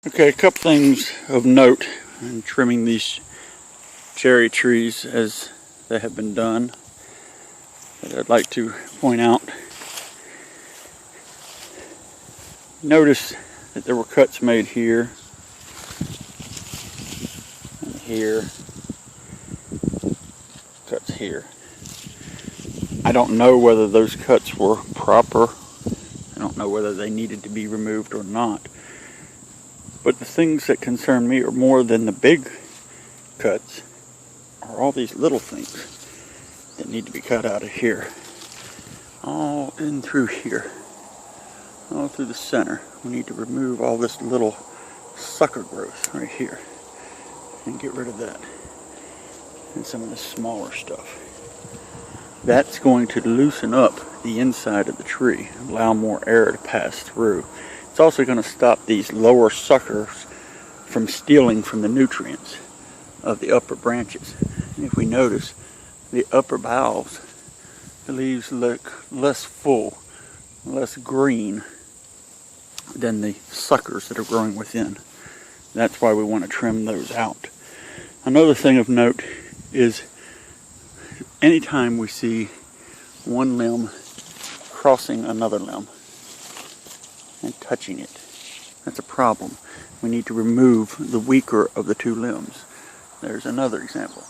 Okay, a couple things of note in trimming these cherry trees as they have been done that I'd like to point out. Notice that there were cuts made here and here, cuts here. I don't know whether those cuts were proper. I don't know whether they needed to be removed or not. But the things that concern me are more than the big cuts, are all these little things that need to be cut out of here. All in through here. All through the center. We need to remove all this little sucker growth right here. And get rid of that. And some of the smaller stuff. That's going to loosen up the inside of the tree. Allow more air to pass through. It's also going to stop these lower suckers from stealing from the nutrients of the upper branches. And if we notice, the upper boughs, the leaves look less full, less green than the suckers that are growing within. That's why we want to trim those out. Another thing of note is anytime we see one limb crossing another limb and touching it, that's a problem. We need to remove the weaker of the two limbs. There's another example,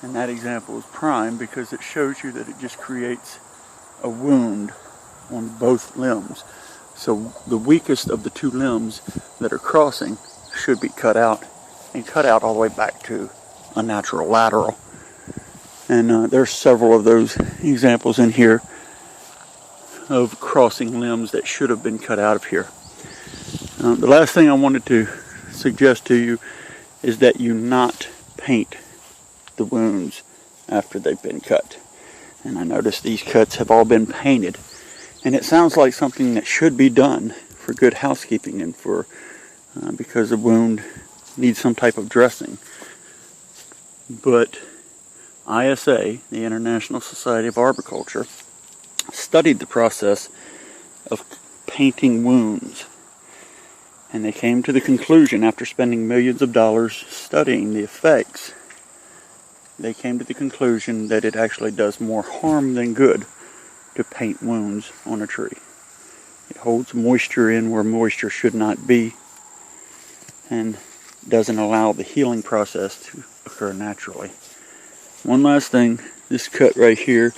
and that example is prime because it shows you that it just creates a wound on both limbs. So the weakest of the two limbs that are crossing should be cut out, and cut out all the way back to a natural lateral. And there's several of those examples in here of crossing limbs that should have been cut out of here. The last thing I wanted to suggest to you is that you not paint the wounds after they've been cut. And I notice these cuts have all been painted, and it sounds like something that should be done for good housekeeping and for because the wound needs some type of dressing. But ISA, the International Society of Arboriculture, studied the process of painting wounds, and they came to the conclusion, after spending millions of dollars studying the effects, they came to the conclusion that it actually does more harm than good to paint wounds on a tree. It holds moisture in where moisture should not be and doesn't allow the healing process to occur naturally. One last thing, this cut right here,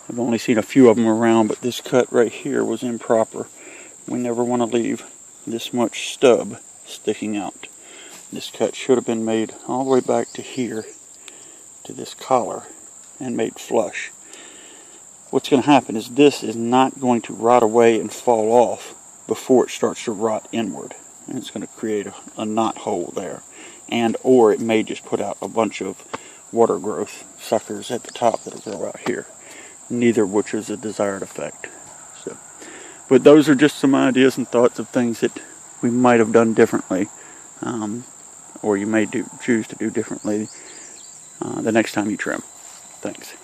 I've only seen a few of them around, but this cut right here was improper. We never want to leave this much stub sticking out. This cut should have been made all the way back to here, to this collar, and made flush. What's going to happen is this is not going to rot away and fall off before it starts to rot inward. And it's going to create a knot hole there. And or it may just put out a bunch of water growth suckers at the top that'll grow out here. Neither of which is a desired effect. So, but those are just some ideas and thoughts of things that we might have done differently, or you may choose to do differently the next time you trim. Thanks.